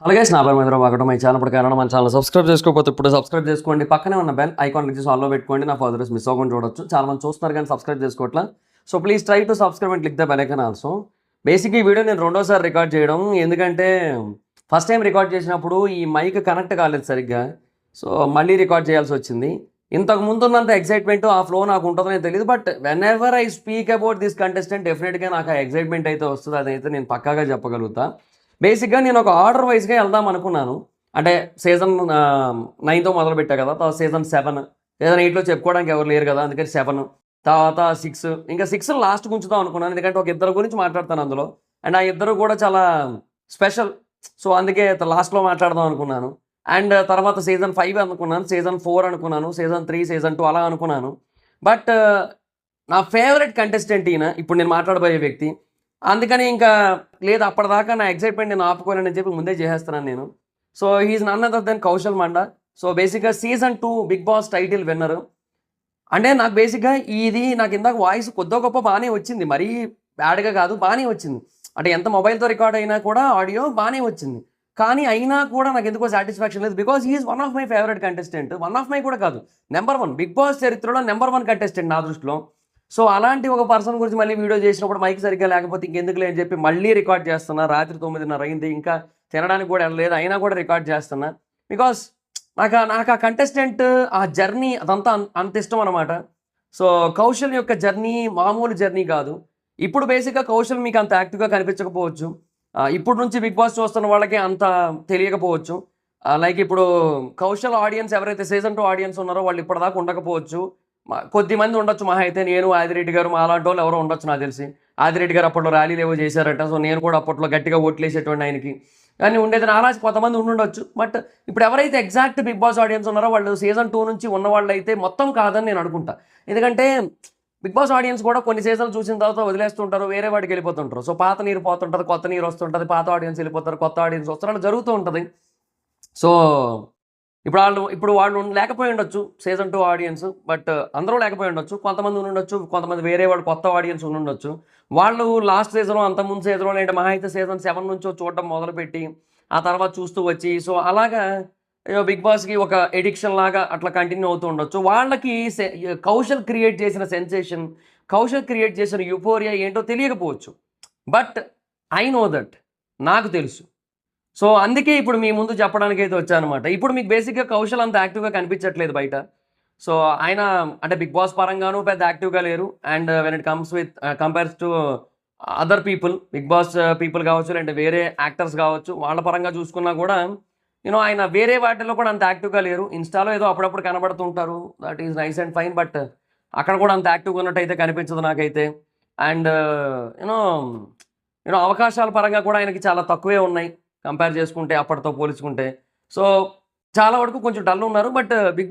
అలాగే నా పేరు మహేంద్ర బాగటం మై ఛానల్ ప్రకారం మన ఛానల్ సబ్స్క్రైబ్ చేసుకోకపోతే ఇప్పుడు సబ్స్క్రైబ్ చేసుకోండి. పక్కనే ఉన్న బెల్ ఐకాన్ క్లిక్ చేసి ఆన్లో పెట్టుకోండి. నా ఫర్దర్స్ మిస్ అవ్వకుండా చూడొచ్చు. చాలా మంది చూస్తున్నారు కానీ సబ్స్క్రైబ్ చేసుకోవట్లా. So please try to subscribe and click the bell icon also. Basic ఈ వీడియో నేను రెండోసారి రికార్డ్ చేయడం, ఎందుకంటే ఫస్ట్ టైం రికార్డ్ చేసినప్పుడు ఈ మైక్ కనెక్ట్ కాలేదు సరిగ్గా. సో మళ్ళీ రికార్డ్ చేయాల్సి వచ్చింది. ఇంతకు ముందు ఉన్నంత ఎక్సైట్మెంట్ ఆ ఫ్లో నాకు ఉంటుందో నేను తెలియదు. But when ever I speak about this contestant డెఫినెట్గా నాకు ఆ ఎక్సైట్మెంట్ అయితే వస్తుంది. అదైతే నేను పక్కాగా చెప్పగలుగుతా. బేసిక్గా నేను ఒక ఆర్డర్ వైజ్గా వెళ్దాం అనుకున్నాను. అంటే సీజన్ 9తో మొదలు పెట్టా కదా, తర్వాత సీజన్ 7, సీజన్ 8లో చెప్పుకోవడానికి ఎవరు లేరు కదా, అందుకని 7, తర్వాత 6, ఇంకా 6 లాస్ట్ ఉంచుదాం అనుకున్నాను. ఎందుకంటే ఒక ఇద్దరు గురించి మాట్లాడతాను అందులో, అండ్ ఆ ఇద్దరు కూడా చాలా స్పెషల్. సో అందుకే లాస్ట్లో మాట్లాడదాం అనుకున్నాను. అండ్ తర్వాత సీజన్ 5 అనుకున్నాను, సీజన్ 4 అనుకున్నాను, సీజన్ 3, సీజన్ 2 అలా అనుకున్నాను. బట్ నా ఫేవరెట్ కంటెస్టెంట్ ఈయన, ఇప్పుడు నేను మాట్లాడబోయే వ్యక్తి. అందుకని ఇంకా లేదు, అప్పటిదాకా నా ఎక్సైట్మెంట్ నేను ఆపుకోలేనని చెప్పి ముందే చేసేస్తున్నాను నేను. So he's none other than Kaushal Manda. So బేసిక్గా season 2 Bigg Boss title winner. అంటే నాకు బేసిక్గా ఇది నాకు ఇందాక వాయిస్ కొద్దో గొప్ప బాగానే వచ్చింది, మరీ బ్యాడ్గా కాదు, బాగానే వచ్చింది. అంటే ఎంత మొబైల్తో రికార్డ్ అయినా కూడా ఆడియో బాగానే వచ్చింది. కానీ అయినా కూడా నాకు ఎందుకో సాటిస్ఫాక్షన్ లేదు. Because he is one of my favourite contestant. One of my కూడా కాదు, నెంబర్ 1 బిగ్ బాస్ చరిత్రలో నెంబర్ 1 కంటెస్టెంట్ నా దృష్టిలో. సో అలాంటి ఒక పర్సన్ గురించి మళ్ళీ వీడియో చేసినప్పుడు మైక్ సరిగ్గా లేకపోతే ఇంకెందుకులే అని చెప్పి మళ్ళీ రికార్డ్ చేస్తున్నా. రాత్రి 9:30 అయింది, ఇంకా తినడానికి కూడా వెళ్ళలేదు, అయినా కూడా రికార్డ్ చేస్తున్నా. బికాస్ నాకు ఆ కంటెస్టెంట్ ఆ జర్నీ అదంతా అంత ఇష్టం అనమాట. సో కౌశల్ యొక్క జర్నీ మామూలు జర్నీ కాదు. ఇప్పుడు బేసిక్గా కౌశల్ మీకు అంత యాక్టివ్గా కనిపించకపోవచ్చు, ఇప్పుడు నుంచి బిగ్ బాస్ చూస్తున్న వాళ్ళకి అంత తెలియకపోవచ్చు. లైక్ ఇప్పుడు కౌశల్ ఆడియన్స్ ఎవరైతే సీజన్ 2 ఆడియన్స్ ఉన్నారో వాళ్ళు ఇప్పటిదాకా ఉండకపోవచ్చు. కొద్దిమంది ఉండొచ్చు, మహా అయితే నేను, ఆదిరెడ్డి గారు, మా అలాంటి వాళ్ళు ఎవరో ఉండొచ్చు నాకు తెలిసి. ఆదిరెడ్డి గారు అప్పట్లో ర్యాలీలు ఏవో చేశారట. సో నేను కూడా అప్పట్లో గట్టిగా ఓట్లేసేటువంటి ఆయనకి. కానీ ఉండేది నారాజు కొంతమంది ఉండొచ్చు. బట్ ఇప్పుడు ఎవరైతే ఎగ్జాక్ట్ బిగ్ బాస్ ఆడియన్స్ ఉన్నారో వాళ్ళు సీజన్ 2 నుంచి ఉన్న వాళ్ళు అయితే మొత్తం కాదని నేను అనుకుంటా. ఎందుకంటే బిగ్ బాస్ ఆడియన్స్ కూడా కొన్ని సీజన్లు చూసిన తర్వాత వదిలేస్తుంటారు, వేరే వాడికి వెళ్ళిపోతుంటారు. సో పాత నీరు పోతుంటుంది, కొత్త నీరు వస్తుంటుంది, పాత ఆడియన్స్ వెళ్ళిపోతారు, కొత్త ఆడియన్స్ వస్తున్నారు, జరుగుతూ ఉంటుంది. సో ఇప్పుడు వాళ్ళు లేకపోయి ఉండొచ్చు సీజన్ 2 ఆడియన్స్, బట్ అందరూ లేకపోయి ఉండొచ్చు, కొంతమంది ఉండొచ్చు, కొంతమంది వేరే వాళ్ళు కొత్త ఆడియన్స్ ఉండొచ్చు. వాళ్ళు లాస్ట్ సీజన్లో, అంతకుముందు సీజన్లో, లేదంటే మహా అయితే సీజన్ 7 నుంచో చూడడం మొదలుపెట్టి ఆ తర్వాత చూస్తూ వచ్చి, సో అలాగా బిగ్ బాస్కి ఒక ఎడిక్షన్ లాగా అట్లా కంటిన్యూ అవుతూ ఉండొచ్చు. వాళ్ళకి కౌశల్ క్రియేట్ చేసిన సెన్సేషన్, కౌశల్ క్రియేట్ చేసిన యుఫోరియా ఏంటో తెలియకపోవచ్చు. బట్ ఐ నో దట్, నాకు తెలుసు. సో అందుకే ఇప్పుడు మీ ముందు చెప్పడానికి అయితే వచ్చానమాట. ఇప్పుడు మీకు బేసిక్గా కౌశల్ అంత యాక్టివ్గా కనిపించట్లేదు బయట. సో ఆయన అంటే బిగ్ బాస్ పరంగానూ పెద్ద యాక్టివ్గా లేరు. And when it comes with compares to other people, Bigg Boss people కావచ్చు, లేదంటే వేరే యాక్టర్స్ కావచ్చు, వాళ్ళ పరంగా చూసుకున్నా కూడా ఆయన వేరే వాటిలో కూడా అంత యాక్టివ్గా లేరు. ఇన్స్టాలో ఏదో అప్పుడప్పుడు కనబడుతుంటారు, that is nice and fine. But అక్కడ కూడా అంత యాక్టివ్గా ఉన్నట్టు అయితే కనిపించదు నాకైతే. అండ్ యూనో యూనో అవకాశాల పరంగా కూడా ఆయనకి చాలా తక్కువే ఉన్నాయి కంపేర్ చేసుకుంటే, అప్పటితో పోల్చుకుంటే. సో చాలా వరకు కొంచెం డల్ ఉన్నారు. బట్ బిగ్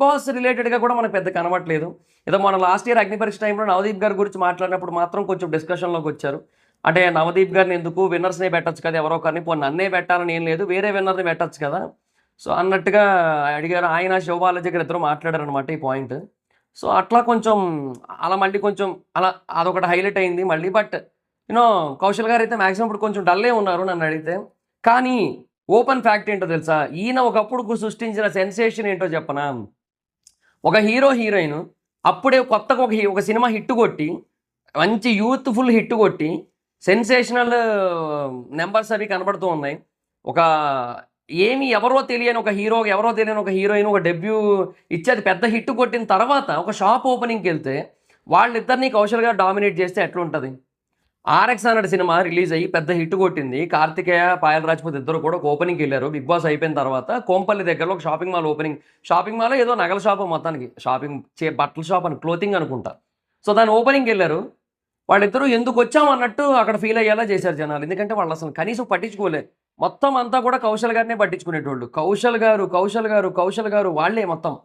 బాస్ రిలేటెడ్గా కూడా మనకు పెద్ద కనబడట్లేదు. ఏదో మన లాస్ట్ ఇయర్ అగ్ని పరీక్ష టైంలో నవదీప్ గారి గురించి మాట్లాడినప్పుడు మాత్రం కొంచెం డిస్కషన్లోకి వచ్చారు. అంటే నవదీప్ గారిని ఎందుకు, విన్నర్స్నే పెట్టచ్చు కదా ఎవరో ఒకరిని, పోనీ నన్నే పెట్టాలని ఏం లేదు, వేరే విన్నర్ని పెట్టచ్చు కదా సో అన్నట్టుగా అడిగారు. ఆయన శివబాలాజీ గారు ఇద్దరు మాట్లాడారనమాట ఈ పాయింట్. సో అట్లా కొంచెం అలా మళ్ళీ కొంచెం అలా అదొకటి హైలైట్ అయింది మళ్ళీ. బట్ కౌశల్ గారు అయితే మ్యాక్సిమం ఇప్పుడు కొంచెం డల్లే ఉన్నారు నన్ను అడిగితే. కానీ ఓపెన్ ఫ్యాక్ట్ ఏంటో తెలుసా, ఈయన ఒకప్పుడు సృష్టించిన సెన్సేషన్ ఏంటో చెప్పనా. ఒక హీరోయిన్ అప్పుడే కొత్తగా ఒక సినిమా హిట్ కొట్టి, మంచి యూత్ఫుల్ హిట్ కొట్టి, సెన్సేషనల్ నెంబర్స్ అవి కనబడుతూ ఉన్నాయి. ఎవరో తెలియని ఒక హీరోయిన్ ఒక డెబ్యూ ఇచ్చి అది పెద్ద హిట్ కొట్టిన తర్వాత ఒక షాప్ ఓపెనింగ్కి వెళ్తే వాళ్ళిద్దరినీ కౌశల్ గారు డామినేట్ చేస్తే ఎట్లుంటుంది. RX అనే సినిమా రిలీజ్ అయ్యి పెద్ద హిట్ కొట్టింది. కార్తికేయ, పాయల్ రాజ్పూత్ ఇద్దరు కూడా ఒక ఓపెనింగ్కి వెళ్ళారు. బిగ్ బాస్ అయిపోయిన తర్వాత కోంపల్లి దగ్గరలో ఒక shopping mall opening. Shopping mall ఏదో నగల షాప్, మొత్తానికి బట్టల షాప్ అని, క్లోతింగ్ అనుకుంటా. సో దాని ఓపెనింగ్కి వెళ్ళారు. వాళ్ళిద్దరూ ఎందుకు వచ్చాం అన్నట్టు అక్కడ ఫీల్ అయ్యేలా చేశారు జనాలు. ఎందుకంటే వాళ్ళు అసలు కనీసం పట్టించుకోలేదు. మొత్తం అంతా కూడా కౌశల్ గారినే పట్టించుకునేటోళ్ళు. కౌశల్ గారు వాళ్ళే మొత్తం.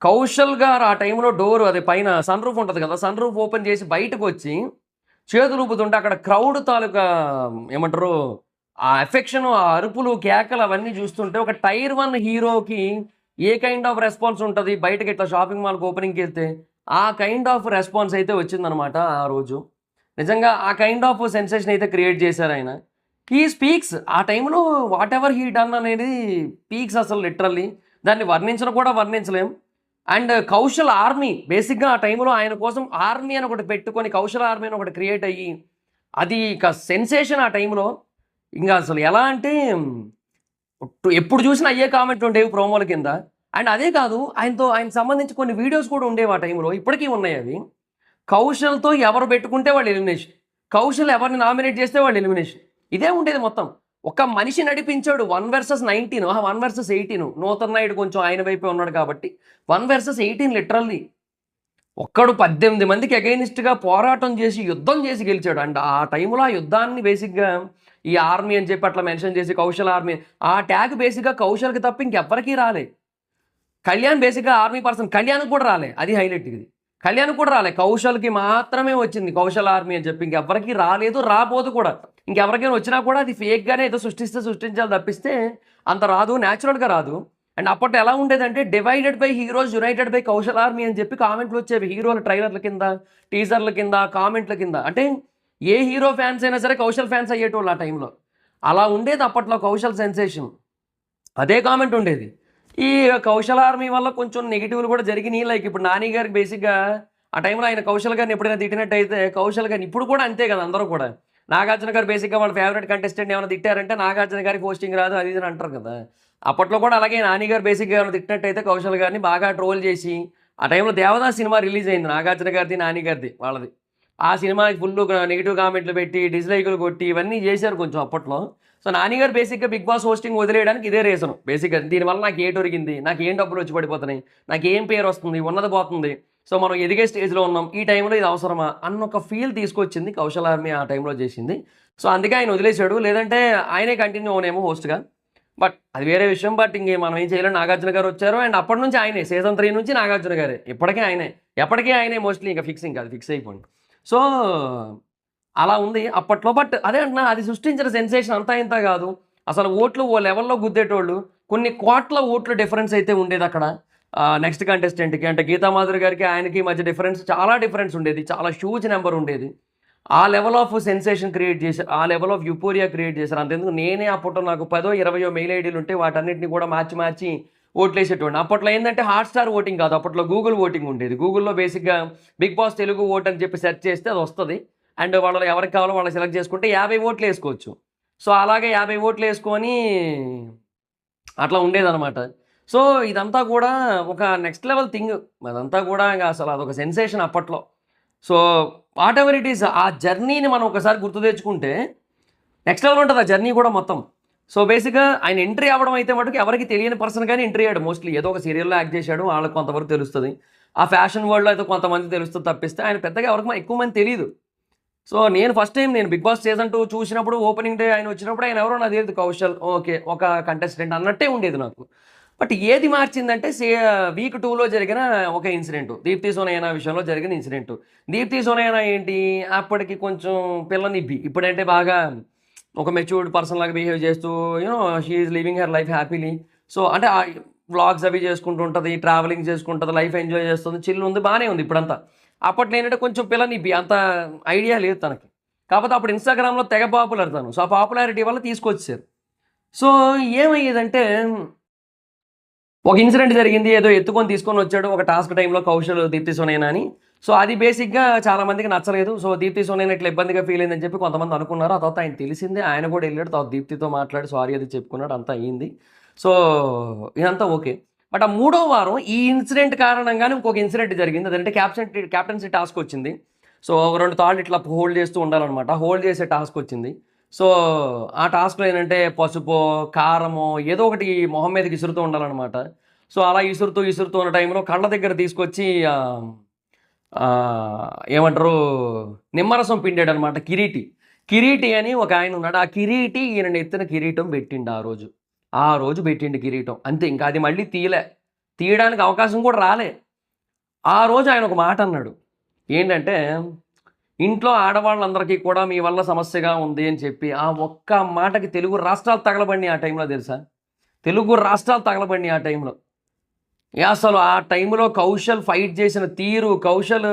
కౌశల్ గారు ఆ టైంలో డోర్, అది పైన సన్ రూఫ్ ఉంటుంది కదా, సన్ రూఫ్ ఓపెన్ చేసి బయటకు వచ్చి చేతులు ఊపుతుంటే అక్కడ క్రౌడ్ తాలూకా ఏమంటారు ఆ ఎఫెక్షన్, ఆ అరుపులు, కేకలు అవన్నీ చూస్తుంటే ఒక టైర్ 1 హీరోకి ఏ కైండ్ ఆఫ్ రెస్పాన్స్ ఉంటుంది బయటకి ఇట్లా షాపింగ్ మాల్కి ఓపెనింగ్కి వెళ్తే, ఆ కైండ్ ఆఫ్ రెస్పాన్స్ అయితే వచ్చిందనమాట ఆ రోజు. నిజంగా ఆ కైండ్ ఆఫ్ సెన్సేషన్ అయితే క్రియేట్ చేశారు ఆయన. హీ స్పీక్స్ ఆ టైంలో వాట్ ఎవర్ హీ డన్ అనేది పీక్స్ అసలు లిటరల్లీ దాన్ని వర్ణించడం కూడా వర్ణించలేం. అండ్ కౌశల్ ఆర్మీ బేసిక్గా ఆ టైంలో ఆయన కోసం ఆర్మీ అని ఒకటి పెట్టుకొని కౌశల్ ఆర్మీ అని ఒకటి క్రియేట్ అయ్యి అది ఇక సెన్సేషన్ ఆ టైంలో. ఇంకా అసలు ఎలా అంటే ఎప్పుడు చూసినా అయ్యే కామెంట్లు ఉండేవి ప్రోమోల కింద. అండ్ అదే కాదు ఆయనకు సంబంధించి కొన్ని వీడియోస్ కూడా ఉండేవి ఆ టైంలో, ఇప్పటికీ ఉన్నాయి అవి. కౌశల్తో ఎవరు పెట్టుకుంటే వాళ్ళు ఎలిమినేషన్, కౌశల్ ఎవరిని నామినేట్ చేస్తే వాళ్ళు ఎలిమినేషన్, ఇదే ఉండేది మొత్తం. ఒక మనిషి నడిపించాడు 1 vs 19, 1 vs 18. నూతన్ నాయుడు కొంచెం ఆయన వైపే ఉన్నాడు కాబట్టి 1 vs 18 లిటరల్లీ. ఒక్కడు 18 మందికి అగైనిస్ట్గా పోరాటం చేసి యుద్ధం చేసి గెలిచాడు. అండ్ ఆ టైంలో ఆ యుద్ధాన్ని బేసిక్గా ఈ ఆర్మీ అని చెప్పి అట్లా మెన్షన్ చేసి కౌశల్ ఆర్మీ ఆ ట్యాగ్ బేసిక్గా కౌశల్కి తప్ప ఇంకెవ్వరికీ రాలే. కళ్యాణ్ బేసిక్గా ఆర్మీ పర్సన్, కళ్యాణ్కి కూడా రాలే, అది హైలైట్. ఇది కళ్యాణ్ కూడా రాలే, కౌశల్కి మాత్రమే వచ్చింది కౌశల్ ఆర్మీ అని చెప్పి. ఇంకెవ్వరికి రాలేదు, రాబోదు కూడా. ఇంకెవరికైనా వచ్చినా కూడా అది ఫేక్గానే ఏదో సృష్టించాలి తప్పిస్తే అంత రాదు, న్యాచురల్గా రాదు. అండ్ అప్పట్లో ఎలా ఉండేదంటే divided by heroes United by Kaushal army అని చెప్పి కామెంట్లు వచ్చేవి హీరోల ట్రైలర్ల కింద, టీజర్ల కింద, కామెంట్ల కింద. అంటే ఏ హీరో ఫ్యాన్స్ అయినా సరే కౌశల్ ఫ్యాన్స్ అయ్యేటోళ్ళు ఆ టైంలో. అలా ఉండేది అప్పట్లో కౌశల్ సెన్సేషన్. అదే కామెంట్ ఉండేది. ఈ కౌశల్ ఆర్మీ వల్ల కొంచెం నెగిటివ్లు కూడా జరిగినాయి. లైక్ ఇప్పుడు నాని గారికి బేసిక్గా ఆ టైంలో ఆయన కౌశల్ గారిని ఎప్పుడైనా తిట్టినట్టు అయితే కౌశల్ గారిని ఇప్పుడు కూడా అంతే కదా అందరూ కూడా. నాగార్జున గారు బేసిక్గా వాళ్ళ ఫేవరెట్ కంటెస్టెంట్ ఏమైనా తిట్టారంటే నాగార్జున గారికి పోస్టింగ్ రాదు అది ఇది అంటారు కదా. అప్పట్లో కూడా అలాగే నాని గారు బేసిక్గా ఏమైనా తిట్టినట్టయితే కౌశల్ గారిని బాగా ట్రోల్ చేసి ఆ టైంలో దేవదాస్ సినిమా రిలీజ్ అయింది, నాగార్జున గారిది నాని గారిది వాళ్ళది. ఆ సినిమాకి ఫుల్ నెగిటివ్ కామెంట్లు పెట్టి డిస్లైకులు కొట్టి ఇవన్నీ చేశారు కొంచెం అప్పట్లో. సో నాని గారు బేసిక్గా బిగ్ బాస్ హోస్టింగ్ వదిలేయడానికి ఇదే రీజన్ బేసిక్గా. దీనివల్ల నాకు ఏటి ఒరిగింది, నాకు ఏం డబ్బులు వచ్చి పడిపోతున్నాయి, నాకు ఏం పేరు వస్తుంది, ఉన్నది పోతుంది, సో మనం ఎదిగే స్టేజ్లో ఉన్నాం, ఈ టైంలో ఇది అవసరమా అన్న ఒక ఫీల్ తీసుకొచ్చింది కౌశల్ ఆర్మీ ఆ టైంలో చేసింది. సో అందుకే ఆయన వదిలేశాడు, లేదంటే ఆయనే కంటిన్యూ అవునేమో హోస్ట్గా. బట్ అది వేరే విషయం. బట్ ఇంకే మనం ఏం చేయలేం, నాగార్జున గారు వచ్చారు. అండ్ అప్పటి నుంచి ఆయనే, సీజన్ 3 నుంచి నాగార్జున గారే, ఇప్పటికే ఆయనే, ఎప్పటికీ ఆయనే మోస్ట్లీ. ఇంకా ఫిక్సింగ్ కాదు, ఫిక్స్ అయిపోయింది. సో అలా ఉంది అప్పట్లో. బట్ అదే అంటున్నా, అది సృష్టించిన సెన్సేషన్ అంతా ఇంత కాదు. అసలు ఓట్లు ఓ లెవెల్లో గుద్దేటోళ్ళు, కొన్ని కోట్ల ఓట్లు డిఫరెన్స్ అయితే ఉండేది అక్కడ నెక్స్ట్ కంటెస్టెంట్కి. అంటే గీతామాధురి గారికి ఆయనకి మధ్య డిఫరెన్స్ చాలా డిఫరెన్స్ ఉండేది, చాలా హ్యూజ్ నెంబర్ ఉండేది. ఆ లెవెల్ ఆఫ్ సెన్సేషన్ క్రియేట్ చేశారు, ఆ లెవెల్ ఆఫ్ యూపోరియా క్రియేట్ చేశారు. అంతెందుకు నేనే అప్పట్లో నాకు 10-20 మెయిల్ ఐడీలు ఉంటే వాటన్నిటిని కూడా మార్చి ఓట్లేసేటోండి. అప్పట్లో ఏంటంటే హాట్స్టార్ ఓటింగ్ కాదు, అప్పట్లో గూగుల్ ఓటింగ్ ఉండేది. గూగుల్లో బేసిక్గా బిగ్ బాస్ తెలుగు ఓట్ అని చెప్పి సెర్చ్ చేస్తే అది వస్తుంది. అండ్ వాళ్ళు ఎవరికి కావాలో వాళ్ళు సెలెక్ట్ చేసుకుంటే 50 ఓట్లు వేసుకోవచ్చు. సో అలాగే 50 ఓట్లు వేసుకొని అట్లా ఉండేదన్నమాట. సో ఇదంతా కూడా ఒక నెక్స్ట్ లెవెల్ థింగ్, అదంతా కూడా ఇంకా అసలు అదొక సెన్సేషన్ అప్పట్లో. So what ever it is, ఆ జర్నీని మనం ఒకసారి గుర్తు తెచ్చుకుంటే నెక్స్ట్ లెవెల్ ఉంటుంది ఆ జర్నీ కూడా మొత్తం. సో బేసిక్గా ఆయన ఎంట్రీ అవ్వడం అయితే మటుకు ఎవరికి తెలియని పర్సన్ కానీ ఎంట్రీ అయ్యాడు. మోస్ట్లీ ఏదో ఒక సీరియల్లో యాక్ట్ చేశాడు, వాళ్ళకి కొంతవరకు తెలుస్తుంది. ఆ ఫ్యాషన్ వరల్డ్లో అయితే కొంతమంది తెలుస్తుంది తప్పిస్తే ఆయన పెద్దగా ఎవరికి ఎక్కువ మంది తెలియదు. సో నేను ఫస్ట్ టైం నేను బిగ్ బాస్ సీజన్ 2 చూసినప్పుడు ఓపెనింగ్ డే ఆయన వచ్చినప్పుడు ఆయన ఎవరో నాకు తెలియదు, కౌశల్ ఓకే ఒక కంటెస్టెంట్ అన్నట్టే ఉండేది నాకు. బట్ ఏది మార్చిందంటే వీక్ 2లో జరిగిన ఒక ఇన్సిడెంట్, దీప్తి సోనయానా విషయంలో జరిగిన ఇన్సిడెంట్. దీప్తి సోనయానా ఏంటి అప్పటికి కొంచెం పిల్లనిబ్బి, ఇప్పుడంటే బాగా ఒక మెచ్యూర్డ్ పర్సన్ లాగా బిహేవ్ చేస్తూ she is living her life happily. So అంటే వ్లాగ్స్ అవి చేసుకుంటూ ఉంటుంది, ట్రావెలింగ్ చేసుకుంటుంది, లైఫ్ ఎంజాయ్ చేస్తుంది, చిల్లు ఉంది, బాగానే ఉంది ఇప్పుడంతా. అప్పట్లో ఏంటంటే కొంచెం పిల్లనిబ్బి, అంత ఐడియా లేదు తనకి. కాకపోతే అప్పుడు ఇన్స్టాగ్రామ్లో తెగ పాపులర్ తను. సో ఆ పాపులారిటీ వల్ల తీసుకొచ్చారు. సో ఏమయ్యేదంటే ఒక ఇన్సిడెంట్ జరిగింది, ఏదో ఎత్తుకొని తీసుకొని వచ్చాడు ఒక టాస్క్ టైంలో కౌశల్ దీప్తి సోనయానా అని. సో అది బేసిక్గా చాలామందికి నచ్చలేదు. సో దీప్తి సోనయానా ఇట్లా ఇబ్బందిగా ఫీల్ అయిందని చెప్పి కొంతమంది అనుకున్నారు. ఆ తర్వాత ఆయన తెలిసిందే, ఆయన కూడా వెళ్ళాడు, తర్వాత దీప్తితో మాట్లాడి సారీ అది చెప్పుకున్నాడు, అంతా అయ్యింది. సో ఇదంతా ఓకే. బట్ ఆ 3వ వారం ఈ ఇన్సిడెంట్ కారణంగానే ఇంకొక ఇన్సిడెంట్ జరిగింది. అదంటే క్యాప్టెన్సీ టాస్క్ వచ్చింది. సో 2 తాళ్ళు ఇట్లా హోల్డ్ చేస్తూ ఉండాలన్నమాట, హోల్డ్ చేసే టాస్క్ వచ్చింది. సో ఆ టాస్క్లో ఏంటంటే పసుపో కారమో ఏదో ఒకటి మొహం మీదకి ఇసురుతూ ఉండాలన్నమాట. సో అలా ఇసురుతూ ఉన్న టైంలో కళ్ళ దగ్గర తీసుకొచ్చి ఏమంటారు నిమ్మరసం పిండాడు అనమాట. కిరీటి అని ఒక ఆయన ఉన్నాడు, ఆ కిరీటి ఈయన ఎత్తిన కిరీటం పెట్టిండు ఆ రోజు పెట్టిండు కిరీటం, అంతే. ఇంకా అది మళ్ళీ తీయడానికి అవకాశం కూడా రాలే. ఆ రోజు ఆయన ఒక మాట అన్నాడు, ఏంటంటే ఇంట్లో ఆడవాళ్ళందరికీ కూడా మీ వల్ల సమస్యగా ఉంది అని చెప్పి. ఆ ఒక్క మాటకి తెలుగు రాష్ట్రాలు తగలబడినాయి ఆ టైంలో, తెలుసా? తెలుగు రాష్ట్రాలు తగలబడినాయి ఆ టైంలో. అసలు ఆ టైంలో కౌశల్ ఫైట్ చేసిన తీరు, కౌశల్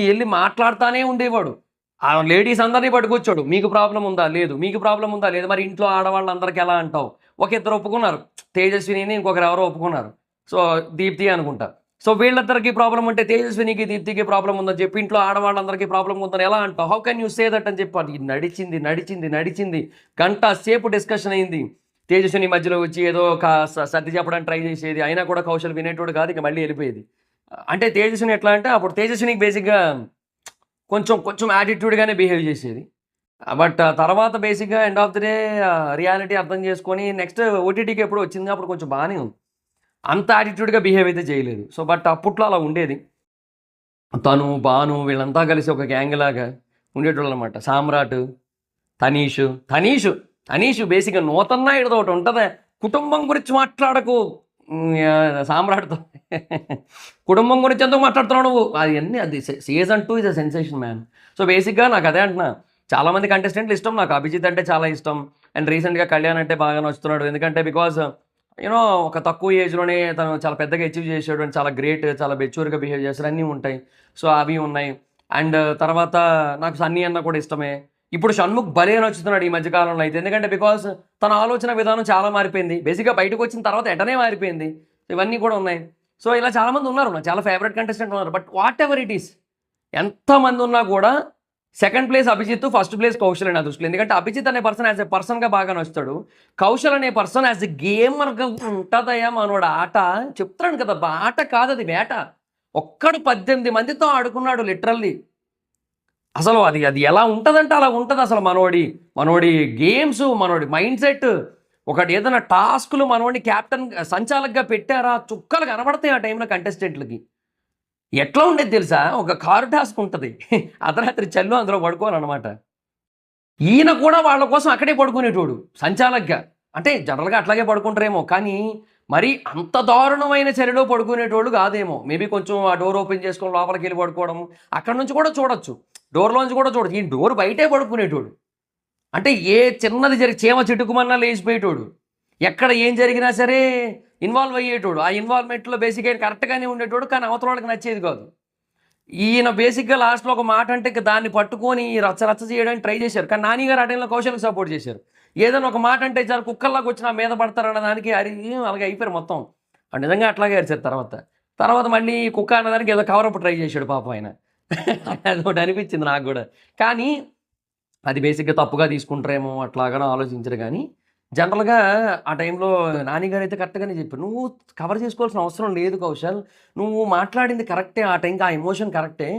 వెళ్ళి మాట్లాడుతూనే ఉండేవాడు. ఆ లేడీస్ అందరినీ పట్టుకొచ్చాడు. మీకు ప్రాబ్లం ఉందా? లేదు. మీకు ప్రాబ్లం ఉందా? లేదు. మరి ఇంట్లో ఆడవాళ్ళందరికి ఎలా అంటావు? ఒక ఇద్దరు ఒప్పుకున్నారు. తేజస్వినిని ఇంకొకరు ఎవరో ఒప్పుకున్నారు. సో, దీప్తి అనుకుంటా. సో, వీళ్ళిద్దరికి ప్రాబ్లమ్ ఉంటే తేజస్వినికి, దీప్తికి ప్రాబ్లమ్ ఉందని చెప్పి ఇంట్లో ఆడవాళ్ళందరికీ ప్రాబ్లమ్ ఉందని ఎలా అంటావు? How can you say that అని చెప్పి అది నడిచింది. గంట సేపు డిస్కషన్ అయింది. తేజస్విని మధ్యలో వచ్చి ఏదో సర్ది చెప్పడానికి ట్రై చేసేది. అయినా కూడా కౌశల్ వినేటోడు కాదు. ఇక మళ్ళీ వెళ్ళిపోయేది. అంటే తేజస్విని ఎట్లా అంటే అప్పుడు తేజస్వినికి బేసిక్‌గా కొంచెం యాటిట్యూడ్‌గానే బిహేవ్ చేసేది. బట్ తర్వాత బేసిక్‌గా end of the day reality అర్థం చేసుకొని నెక్స్ట్ ఓటీటీకి ఎప్పుడో వచ్చింది. అప్పుడు కొంచెం బానే ఉంది. అంత యాటిట్యూడ్‌గా బిహేవ్ అయితే చేయలేదు. సో, బట్ అప్పట్లో అలా ఉండేది. తను, భాను వీళ్ళంతా కలిసి ఒక గ్యాంగ్ లాగా ఉండేటోళ్ళనమాట. సామ్రాట్, తనీషు బేసిక్‌గా నూతన్ నాయుడుది ఒకటి ఉంటదే. కుటుంబం గురించి మాట్లాడకు సామ్రాట్‌తో. కుటుంబం గురించి ఎందుకు మాట్లాడుతున్నావు నువ్వు? అయన్నీ అది season 2 is a sensation man. So, బేసిక్‌గా నాకు అదే అంటున్నా. చాలామంది కంటెస్టెంట్లు ఇష్టం. నాకు అభిజిత్ అంటే చాలా ఇష్టం. అండ్ రీసెంట్‌గా కళ్యాణ్ అంటే బాగా నచ్చుతున్నాడు. ఎందుకంటే బికాజ్ ఒక తక్కువ ఏజ్‌లోనే తను చాలా పెద్దగా అచీవ్ చేసాడు. అండ్ చాలా గ్రేట్, చాలా మెచ్యూర్‌గా బిహేవ్ చేస్తాడు. అన్నీ ఉంటాయి. సో, అవి ఉన్నాయి. అండ్ తర్వాత నాకు సన్నీ అన్న కూడా ఇష్టమే. ఇప్పుడు షణ్ముఖ్ భలే నచ్చుతున్నాడు ఈ మధ్య కాలంలో అయితే. ఎందుకంటే బికాజ్ తన ఆలోచన విధానం చాలా మారిపోయింది. బేసిక్‌గా బయటకొచ్చిన తర్వాత ఎటనే మారిపోయింది. ఇవన్నీ కూడా ఉన్నాయి. సో, ఇలా చాలామంది ఉన్నారు. నాకు చాలా ఫేవరెట్ కంటెస్టెంట్ ఉన్నారు. But whatever it is ఎంతమంది ఉన్నా కూడా second place Abhijeet, first place Kaushal నా దృష్టిలో. ఎందుకంటే అభిజిత్ అనే పర్సన్ యాజ్ ఎ పర్సన్‌గా బాగా నచ్చుతాడు. కౌశల్ అనే పర్సన్ యాజ్ ఎ గేమర్‌గా ఉంటదయ్యా మనోడు ఆట. చెప్తున్నాను కదా! ఆట కాదది వేట. ఒక్కడు 18 మందితో ఆడుకున్నాడు లిటరల్లీ. అసలు అది ఎలా ఉంటదంటే అలా ఉంటదసలు మనోడి గేమ్స్, మనోడి మైండ్ సెట్. ఒకటి ఏదైనా టాస్క్‌లు మనోడిని కెప్టెన్ సంచాలకుగా పెట్టారా చుక్కలు కనబడతాయి ఆ టైంలో కంటెస్టెంట్‌లకి. ఎట్లా ఉండేది తెలుసా? ఒక కారు టాస్క్ ఉంటది. అర్ధరాత్రి చల్లు అందులో పడుకోవాలనమాట. ఈయన కూడా వాళ్ళ కోసం అక్కడే పడుకునేటోడు సంచాలకుగా. అంటే జనరల్‌గా అట్లాగే పడుకుంటారేమో. కానీ మరి అంత దారుణమైన చలిలో పడుకునేటోళ్ళు కాదేమో. మేబీ కొంచెం ఆ డోర్ ఓపెన్ చేసుకొని లోపలికెళ్ళి పడుకోవడం. అక్కడి నుంచి కూడా చూడొచ్చు. డోర్‌లోంచి కూడా చూడొచ్చు. ఈ డోర్ బయటే పడుకునేటోడు. అంటే ఏ చిన్నది చీమ చిటుకుమన్నా లేచిపోయేటోడు. ఎక్కడ ఏం జరిగినా సరే ఇన్వాల్వ్ అయ్యేటోడు. ఆ ఇన్వాల్వ్‌మెంట్‌లో బేసిక్‌గా కరెక్ట్‌గానే ఉండేటోడు. కానీ అవతల వాళ్ళకి నచ్చేది కాదు. ఈయన బేసిక్‌గా లాస్ట్‌లో ఒక మాట అంటే ఇక దాన్ని పట్టుకొని రచ్చ చేయడానికి ట్రై చేశారు. కానీ నాని గారు ఆ టైంలో కౌశల్‌కి సపోర్ట్ చేశారు. ఏదైనా ఒక మాట అంటే చాలు కుక్కల్లాగా వచ్చి నా మీద పడతారన్న దానికి అలాగే అయిపోయారు మొత్తం. నిజంగా అట్లాగే అరిచారు తర్వాత. తర్వాత మళ్ళీ కుక్క అన్నదానికి ఏదో కవరప్ ట్రై చేశాడు పాపం ఆయన. అదొకటి అనిపించింది నాకు గూడా. కానీ అది బేసిక్‌గా తప్పుగా తీసుకుంటారేమో అట్లాగనో ఆలోచించరు గానీ, జనరల్‌గా ఆ టైంలో నాని గారైతే కరెక్ట్‌గానే చెప్పారు. "నువ్వు కవర్ చేసుకోవాల్సిన అవసరం లేదు కౌశల్. నువ్వు మాట్లాడింది కరెక్టే. ఆ టైంకి ఆ ఎమోషన్ కరెక్టే.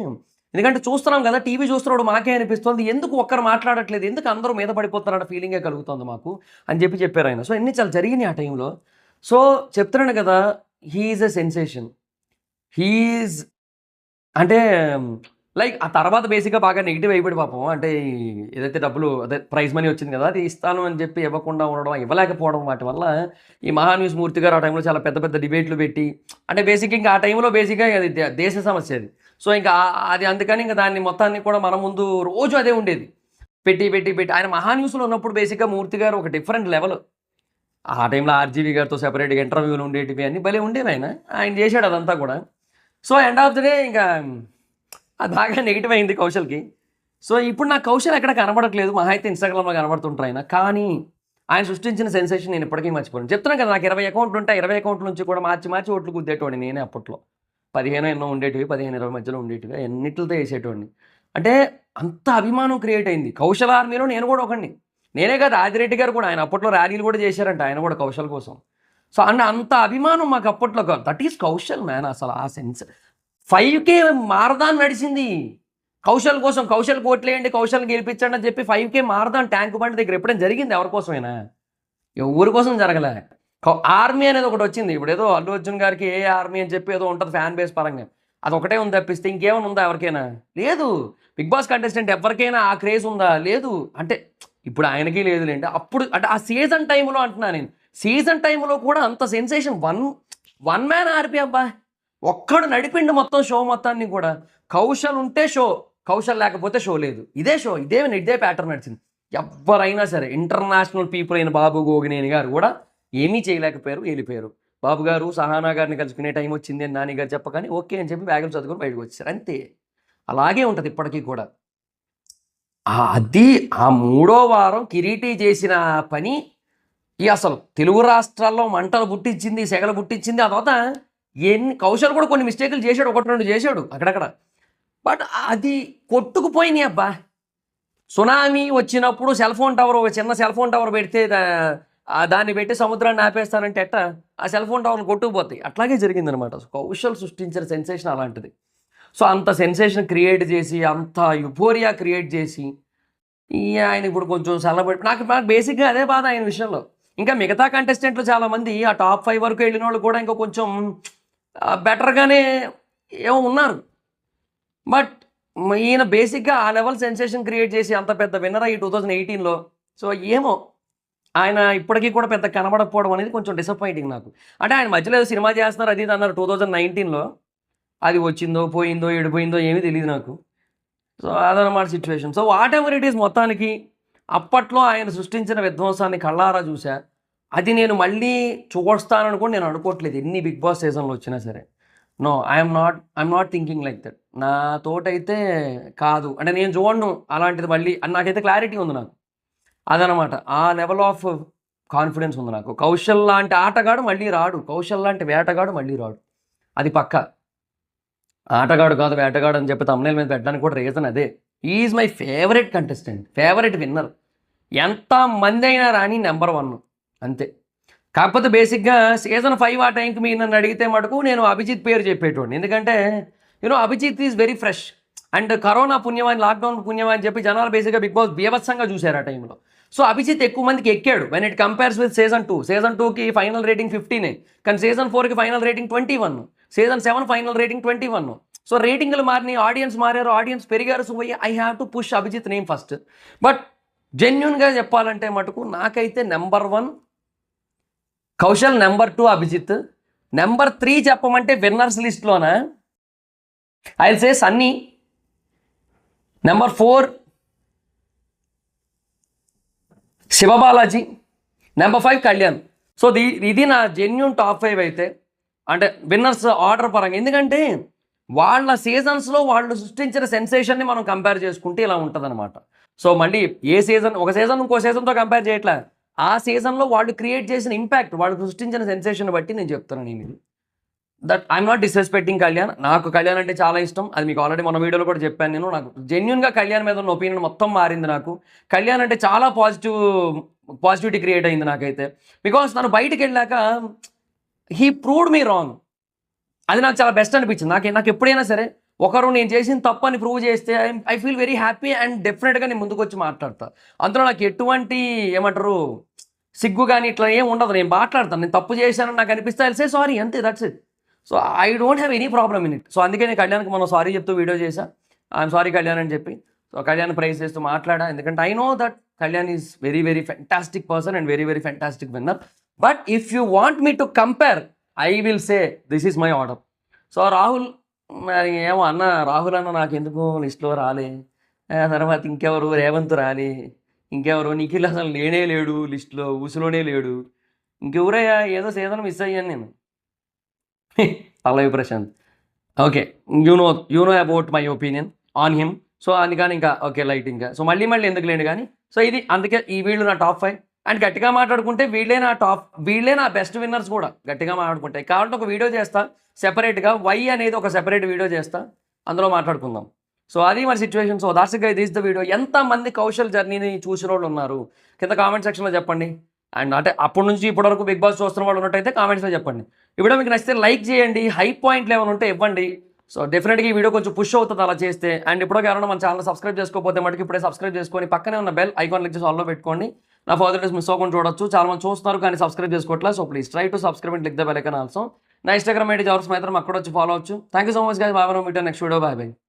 ఎందుకంటే చూస్తున్నాం గదా! టీవీ చూస్తున్నప్పుడు మాకే అనిపిస్తుంది. ఎందుకు ఒక్కరు మాట్లాడట్లేదు? ఎందుకు అందరూ మీద పడిపోతున్నారన్న ఫీలింగే కలుగుతోంది మాకు" అని చెప్పారాయన. సో, ఇన్ని చాలా జరిగినాయి ఆ టైంలో. సో, చెప్తున్నాను గదా! He is a sensation. He is అంటే లైక్ ఆ తర్వాత బేసిక్‌గా బాగా నెగెటివ్ అయిపోయాడు పాపం. అంటే ఏదైతే డబ్బులు అదే ప్రైజ్ మనీ వచ్చింది కదా! అది ఇస్తాను అని చెప్పి ఇవ్వకుండా ఉండడం, ఇవ్వలేకపోవడం వాటి వల్ల ఈ మహాన్యూస్ మూర్తి గారు ఆ టైంలో చాలా పెద్ద పెద్ద డిబేట్‌లు పెట్టి అంటే బేసిక్‌గా ఇంకా ఆ టైంలో బేసిక్‌గా అది దేశ సమస్య అది. సో, ఇంకా అది అందుకని ఇంక దాన్ని మొత్తాన్ని కూడా మన ముందు రోజు అదే ఉండేది. పెట్టి ఆయన మహాన్యూస్‌లో ఉన్నప్పుడు బేసిక్‌గా మూర్తి గారు ఒక డిఫరెంట్ లెవెల్. ఆ టైంలో ఆర్‌జీవి గారితో సెపరేట్‌గా ఇంటర్వ్యూలు ఉండేటివి అన్నీ భలే ఉండేవాయన. ఆయన చేశాడు అదంతా కూడా. So, end of the day ఇంకా అది బాగా నెగెటివ్ అయింది కౌశల్‌కి. సో, ఇప్పుడు నాకు కౌశల్ ఎక్కడ కనపడట్లేదు. మహా అయితే ఇన్‌స్టాగ్రామ్‌లో కనపడుతుంటారు ఆయన. కానీ ఆయన సృష్టించిన సెన్సేషన్ నేను ఇప్పటికీ మర్చిపోలేను. చెప్తున్నాను కదా! నాకు 20 అకౌంట్‌లు ఉంటాయి. 20 అకౌంట్‌ల నుంచి కూడా మార్చి ఓట్లు గుద్దేటోడిని నేనే అప్పట్లో. 15 ఎన్నో ఉండేటివి. 15, 20 మధ్యలో ఉండేటివి. అన్నిటిలతో ఏసేటోడిని. అంటే అంత అభిమానం క్రియేట్ అయింది. కౌశల్ ఆర్మీలో నేను కూడా ఒకడిని. నేనే కాదు ఆదిరెడ్డి గారు కూడా ఆయన అప్పట్లో ర్యాలీలు కూడా చేశారంట ఆయన కూడా కౌశల్ కోసం. సో, అంత అభిమానం మాకు అప్పట్లో దట్ ఈస్ కౌశల్ మ్యాన్ అసలు ఆ సెన్స్. 5K మారథాన్ నడిచింది. కౌశల్ కోసం. కౌశల్‌కి ఓట్లేయండి, కౌశల్‌ని గెలిపించండి అని చెప్పి 5K మారథాన్ ట్యాంక్ బండ్ దగ్గర ఎప్పుడైనా జరిగిందా ఎవరి కోసమైనా? ఎవ్వరి కోసం జరగలే. ఆర్మీ అనేది ఒకటొచ్చింది. ఇప్పుడేదో అల్లు అర్జున్ గారికి ఏ ఆర్మీ అని చెప్పి ఏదో ఉంటది ఫ్యాన్ బేస్ పరంగా. అదొకటే ఉంది తప్పిస్తే ఇంకేమైనా ఉందా ఎవరికైనా? లేదు. బిగ్ బాస్ కంటెస్టెంట్ ఎవరికైనా ఆ క్రేజ్ ఉందా? లేదు. అంటే ఇప్పుడు ఆయనకి లేదులెండి. అప్పుడు అంటే ఆ సీజన్ టైమ్‌లో అంటున్నా నేను. సీజన్ టైమ్‌లో కూడా అంత సెన్సేషన్ వన్ మ్యాన్ ఆర్మీ అబ్బా! ఒక్కడు నడిపిండు మొత్తం షో మొత్తాన్ని కూడా. కౌశల్ ఉంటే షో. కౌశల్ లేకపోతే షో లేదు. ఇదే షో. ఇదే ప్యాటర్న్ నడిచింది. ఎవ్వరైనా సరే ఇంటర్నేషనల్ పీపుల్ అయిన బాబు గోగినేని గారు కూడా ఏమీ చేయలేకపోయారు. ఎళ్ళిపోయారు. బాబు గారు, సహానా గారిని కలుసుకునే టైం వచ్చింది అని నాని గారు చెప్పగానే ఓకే అని చెప్పి బ్యాగులు సర్దుకొని బయటకొచ్చేసారు. అంతే. అలాగే ఉంటది ఇప్పటికి కూడా. అది ఆ మూడో వారం కిరీటి చేసిన పని అసలు తెలుగు రాష్ట్రాల్లో మంటలు పుట్టించింది, సెగలు పుట్టించింది. ఆ తర్వాత కౌశల్ కూడా కొన్ని మిస్టేకులు చేశాడు, 1-2 చేశాడు అక్కడక్కడ. బట్ అది కొట్టుకుపోయినాయి అబ్బా. సునామీ వచ్చినప్పుడు ఒక చిన్న సెల్ ఫోన్ టవర్ పెడితే దాన్ని పెట్టి సముద్రాన్ని ఆపేస్తానంటే ఆ సెల్ ఫోన్ టవర్లు కొట్టుకుపోతాయి. అట్లాగే జరిగిందనమాట. కౌశల్ సృష్టించిన సెన్సేషన్ అలాంటిది. సో అంత సెన్సేషన్ క్రియేట్ చేసి, అంత యుఫోరియా క్రియేట్ చేసి, ఆయన ఇప్పుడు కొంచెం చల్లబడి నాకు బేసిక్గా అదే బాధ ఆయన విషయంలో. ఇంకా మిగతా కంటెస్టెంట్లు చాలామంది ఆ టాప్ 5 వరకు వెళ్ళిన వాళ్ళు కూడా ఇంకా కొంచెం బెటర్గానే ఏమో ఉన్నారు. బట్ ఈయన బేసిక్గా ఆ లెవెల్ సెన్సేషన్ క్రియేట్ చేసి అంత పెద్ద విన్నర్ అయ్యి 2018లో. సో ఏమో ఆయన ఇప్పటికీ కూడా పెద్ద కనబడకపోవడం అనేది కొంచెం డిసప్పాయింటింగ్ నాకు. అంటే ఆయన మధ్యలో ఏదో సినిమా చేస్తున్నారు అది ఇది అన్నారు 2019లో. అది వచ్చిందో పోయిందో ఎడిపోయిందో ఏమీ తెలియదు నాకు. సో అదనమాట situation. So what ever it is, మొత్తానికి అప్పట్లో ఆయన సృష్టించిన విధ్వంసాన్ని కళ్ళారా చూసా. అది నేను మళ్ళీ చూస్తానని కూడా నేను అనుకోవట్లేదు, ఎన్ని బిగ్ బాస్ సీజన్లో వచ్చినా సరే. No, I'm not thinking like that. నా తోటైతే కాదు, అంటే నేను చూడను అలాంటిది మళ్ళీ అని నాకైతే క్లారిటీ ఉంది నాకు. అదనమాట, ఆ లెవెల్ ఆఫ్ కాన్ఫిడెన్స్ ఉంది నాకు. కౌశల్ లాంటి ఆటగాడు మళ్ళీ రాడు, కౌశల్ లాంటి వేటగాడు మళ్ళీ రాడు, అది పక్కా. ఆటగాడు కాదు వేటగాడు అని చెప్పి తమ్నేల్ మీద పెట్టడానికి కూడా రీజన్ అదే. Is my favourite contestant, favourite winner. ఎంతమంది అయినా రాని నెంబర్ 1 అంతే. కాకపోతే బేసిక్గా సీజన్ 5 ఆ టైంకి మీరు నన్ను అడిగితే మటుకు నేను అభిజిత్ పేరు చెప్పేటోడిని. ఎందుకంటే Abhijeet is very fresh. And corona పుణ్యమని, లాక్డౌన్ పుణ్యమని చెప్పి జనాలు బేసిక్గా బిగ్ బాస్ బీభత్సంగా చూశారు ఆ టైంలో. సో అభిజిత్ ఎక్కువ మందికి ఎక్కాడు when it compares with season 2. Season 2కి ఫైనల్ రేటింగ్ 15, కానీ సీజన్ 4కి final rating 21, season 7 final rating 21. So రేటింగ్లు మారినాయి, ఆడియన్స్ మారారు, ఆడియన్స్ పెరిగారు. So I have to push Abhijeet name first. But జెన్యున్గా చెప్పాలంటే మటుకు నాకైతే number 1 Kaushal, number 2 Abhijeet, number 3 చెప్పమంటే విన్నర్స్ లిస్ట్లోన I will say Sunny, number 4 Sivabalaji, number 5 Kalyan. So ఇది నా జెన్యున్ టాప్ 5 అయితే, అంటే విన్నర్స్ ఆర్డర్ పరంగా. ఎందుకంటే వాళ్ళ సీజన్స్లో వాళ్ళు సృష్టించిన సెన్సేషన్ని మనం కంపేర్ చేసుకుంటే ఇలా ఉంటుంది అనమాట. సో మళ్ళీ ఏ సీజన్, ఒక సీజన్ ఇంకో సీజన్తో కంపేర్ చేయట్లే, ఆ సీజన్లో వాళ్ళు క్రియేట్ చేసిన ఇంపాక్ట్, వాళ్ళు సృష్టించిన సెన్సేషన్ బట్టి నేను చెప్తున్నాను. నేను that I'm not disrespecting Kalyan. నాకు కళ్యాణ్ అంటే చాలా ఇష్టం, అది మీకు ఆల్రెడీ మన వీడియోలో కూడా చెప్పాను. నేను నాకు జెన్యున్గా కళ్యాణ్ మీద ఉన్న ఒపీనియన్ మొత్తం మారింది. నాకు కళ్యాణ్ అంటే చాలా పాజిటివిటీ క్రియేట్ అయింది నాకైతే. బికాస్ తను బయటికి వెళ్ళాక హీ ప్రూవ్డ్ మీ రాంగ్. అది నాకు చాలా బెస్ట్ అనిపించింది. నాకు ఎప్పుడైనా సరే ఒకరు నేను చేసిన తప్పని ప్రూవ్ చేస్తే I feel very happy and డెఫినెట్గా నేను ముందుకు వచ్చి మాట్లాడతా. అందులో నాకు ఎటువంటి ఏమంటారు సిగ్గు కానీ ఇట్లా ఏం ఉండదు. నేను మాట్లాడతాను, నేను తప్పు చేశానని నాకు అనిపిస్తే ఐ సే సారీ, అంతే, that's it. So I don't have any problem in it. So అందుకే నేను కళ్యాణ్కి మనం సారీ చెప్తూ వీడియో చేశా, ఐఎమ్ సారీ కళ్యాణ్ అని చెప్పి. సో కళ్యాణ్ ప్రైజ్ చేస్తూ మాట్లాడా, ఎందుకంటే I know that Kalyan is very very fantastic person and very very fantastic winner. But if you want me to compare, I will say this is my order. So Rahul, మరి ఏమో అన్న, రాహుల్ అన్న నాకు ఎందుకు లిస్ట్లో రాలే. తర్వాత ఇంకెవరు, రేవంత్ రాలే, ఇంకెవరు, నిఖిల్ అసలు లేనే లేడు లిస్ట్లో, ఊసులోనే లేడు, ఇంకెవరయ్యా, ఏదో సీజన్ మిస్ అయ్యాను నేను. Pallavi Prashanth, okay, you know about my opinion on him. So అందుకని ఇంకా ఓకే లైట్, ఇంకా సో మళ్ళీ ఎందుకు లేండి కానీ. సో ఇది అందుకే ఈ వీళ్ళు నా టాప్ 5. అండ్ గట్టిగా మాట్లాడుకుంటే వీళ్ళే నా బెస్ట్ విన్నర్స్ కూడా గట్టిగా మాట్లాడుకుంటే. కాబట్టి ఒక వీడియో చేస్తా సెపరేట్గా, వై అనేది ఒక సెపరేట్ వీడియో చేస్తా, అందులో మాట్లాడుకుందాం. సో అది మరి situation. So that's guys, this the video. ఎంతమంది కౌశల్ జర్నీని చూసిన వాళ్ళు ఉన్నారు కింద కామెంట్ సెక్షన్లో చెప్పండి. అండ్ అంటే అప్పటి నుంచి ఇప్పటివరకు బిగ్ బాస్ చూస్తున్న వాళ్ళు ఉన్నట్టయితే కామెంట్స్లో చెప్పండి. ఈ వీడియో మీకు నచ్చితే లైక్ చేయండి, హై పాయింట్లు ఏమైనా ఉంటే ఇవ్వండి. సో డెఫినెట్గా ఈ వీడియో కొంచెం పుష్ అవుతుంది అలా చేస్తే. అండ్ ఇప్పటికే ఎవరైనా మన ఛానల్ సబ్స్క్రైబ్ చేసుకోకపోతే మటుకు ఇప్పుడే సబ్స్క్రైబ్ చేసుకొని పక్కనే ఉన్న బెల్ ఐకాన్ క్లిక్ చేసి ఆల్లో పెట్టుకోండి. నా ఫర్దర్ డేస్ మిస్ అవ్వకుండా చూడొచ్చు. చాలా మంది చూస్తున్నారు కానీ సబ్స్క్రైబ్ చేసుకోవట్లేదు. So please try to subscribe and click the bell icon also. నా ఇన్స్టాగ్రామ్ ఐడి జవర్స్ మాత్రం అక్కడ వచ్చి ఫాలో అవచ్చు. Thank you so much guys. Bye, meet next video. Bye.